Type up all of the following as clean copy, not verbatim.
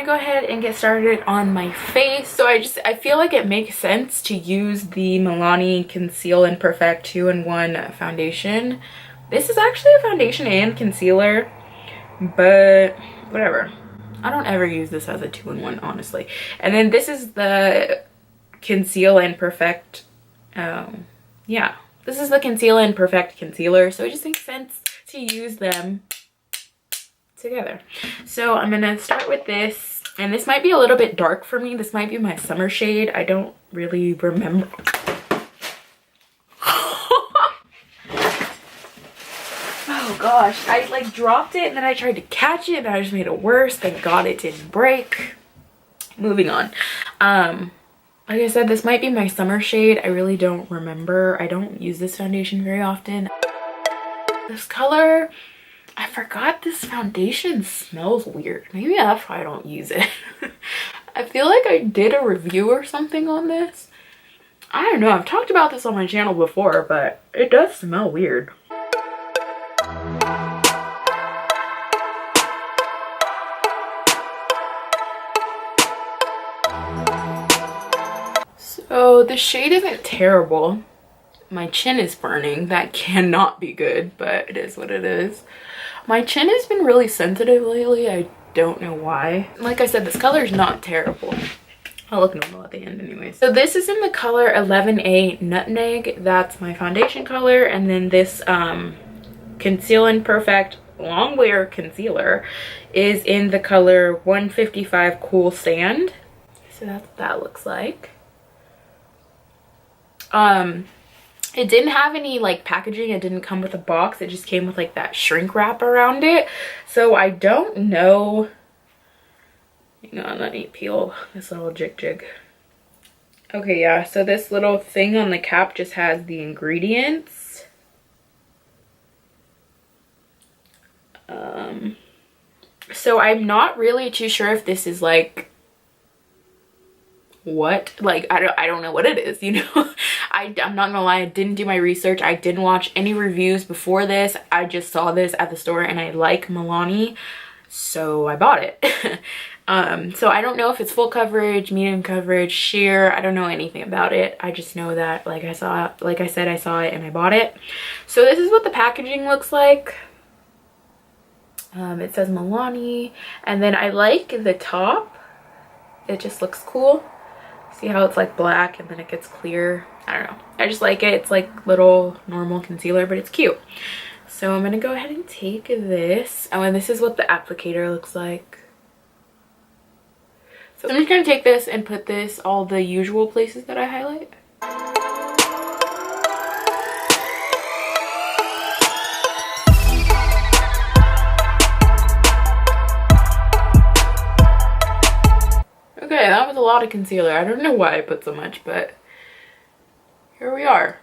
go ahead and get started on my face. So I feel like it makes sense to use the Milani Conceal and Perfect 2-in-1 foundation. This is actually a foundation and concealer, but whatever. I don't ever use this as a 2-in-1, honestly. And then this is the Conceal and Perfect, yeah. This is the Conceal and Perfect concealer, so it just makes sense to use them together. So I'm gonna start with this, and this might be a little bit dark for me. This might be my summer shade. I don't really remember. Oh gosh, I like dropped it and then I tried to catch it and I just made it worse. Thank God it didn't break. Moving on. Like I said, this might be my summer shade. I really don't remember. I don't use this foundation very often. This color, I forgot this foundation smells weird. Maybe that's why I don't use it. I feel like I did a review or something on this. I don't know. I've talked about this on my channel before, but it does smell weird. So the shade isn't terrible. My chin is burning. That cannot be good, but it is what it is. My chin has been really sensitive lately. I don't know why. Like I said, this color is not terrible. I'll look normal at the end anyways. So this is in the color 11A Nutmeg. That's my foundation color. And then this Conceal and Perfect Long Wear Concealer is in the color 155 Cool Sand. So that's what that looks like. It didn't have any like packaging. It didn't come with a box. It just came with like that shrink wrap around it. So I don't know. Hang on, let me peel this little jig. Okay, yeah, so this little thing on the cap just has the ingredients. So I'm not really too sure if this is like what, like I don't know what it is, you know. I'm not gonna lie, I didn't do my research. I didn't watch any reviews before this. I just saw this at the store and I like Milani, so I bought it. So I don't know if it's full coverage, medium coverage, sheer. I don't know anything about it. I just know that like I said I saw it and I bought it. So this is what the packaging looks like. It says Milani, and then I like the top. It just looks cool. See how it's like black and then it gets clear? I don't know. I just like it. It's like little normal concealer, but it's cute. So I'm gonna go ahead and take this. Oh, and this is what the applicator looks like. So I'm just gonna take this and put this all the usual places that I highlight. Okay, that was a lot of concealer. I don't know why I put so much, but here we are.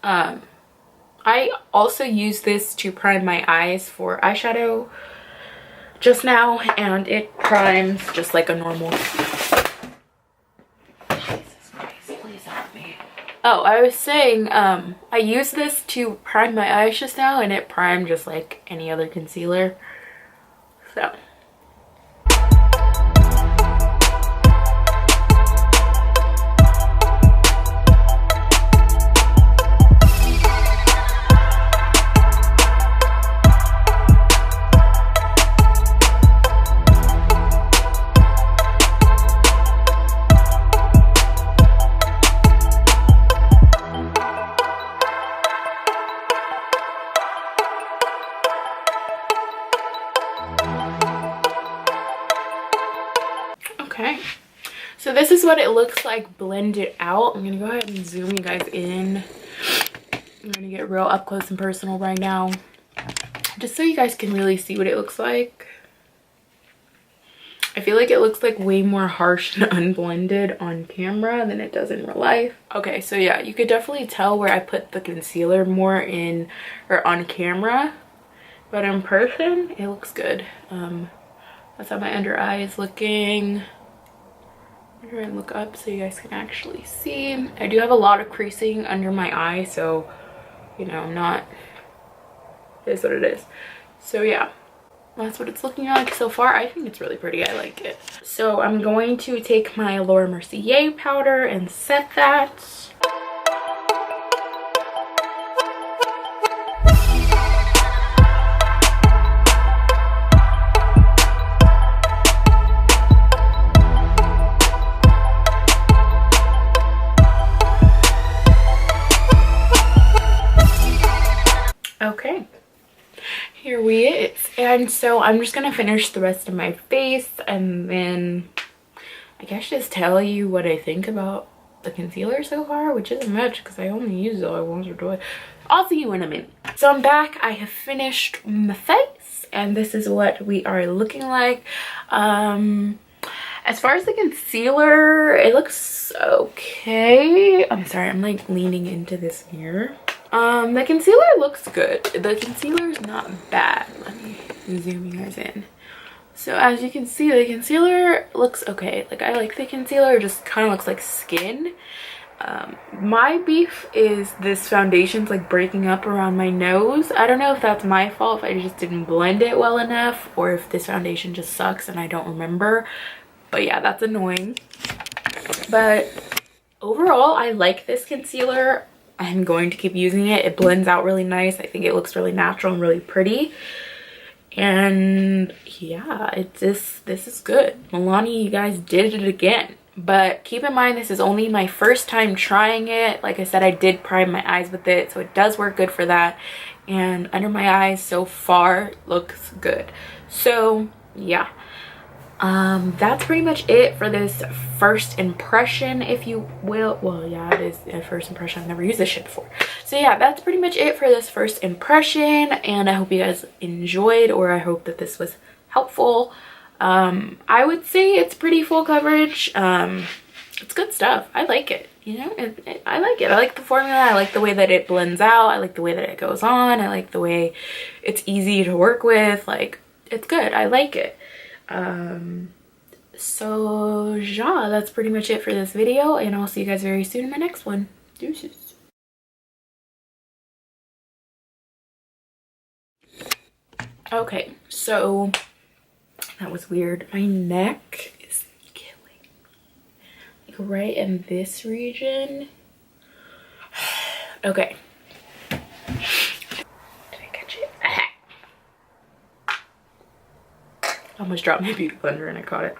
I also use this to prime my eyes for eyeshadow just now, and it primes just like a normal. Jesus Christ, please help me. Oh, I was saying, I use this to prime my eyes just now, and it primed just like any other concealer. So. Okay, so this is what it looks like blended out. I'm gonna go ahead and zoom you guys in. I'm gonna get real up close and personal right now, just so you guys can really see what it looks like. I feel like it looks like way more harsh and unblended on camera than it does in real life. Okay, so yeah, you could definitely tell where I put the concealer more in or on camera, but in person it looks good. That's how my under eye is looking. I'm gonna look up so you guys can actually see. I do have a lot of creasing under my eye, so you know, I'm not, it is what it is. So yeah, That's what it's looking like so far. I think it's really pretty. I like it. So I'm going to take my Laura Mercier powder and set that. Okay, here we is. And so I'm just gonna finish the rest of my face and then I guess just tell you what I think about the concealer so far, which isn't much because I only used it like once or twice. I'll see you in a minute. So I'm back. I have finished my face and this is what we are looking like. As far as the concealer, it looks okay. I'm sorry, I'm like leaning into this mirror. The concealer looks good. The concealer is not bad. Let me zoom you guys in. So as you can see, the concealer looks okay. Like, I like the concealer. It just kind of looks like skin. My beef is this foundation's like breaking up around my nose. I don't know if that's my fault, if I just didn't blend it well enough, or if this foundation just sucks and I don't remember. But yeah, that's annoying. But overall, I like this concealer. I'm going to keep using it. It blends out really nice. I think it looks really natural and really pretty. And yeah, this is good. Milani, you guys did it again. But keep in mind, this is only my first time trying it. Like I said, I did prime my eyes with it, so it does work good for that. And under my eyes so far looks good. So yeah. That's pretty much it for this first impression, if you will. Well, yeah, it is a first impression. I've never used this shit before. So yeah, that's pretty much it for this first impression, and I hope you guys enjoyed, or I hope that this was helpful. I would say it's pretty full coverage. It's good stuff. I like it, you know. I like it. I like the formula. I like the way that it blends out. I like the way that it goes on. I like the way it's easy to work with. Like, it's good. I like it. So yeah, that's pretty much it for this video, and I'll see you guys very soon in my next one. Deuces. Okay, so that was weird. My neck is killing, like right in this region. Okay, did I catch it? I almost dropped my beauty blender and I caught it.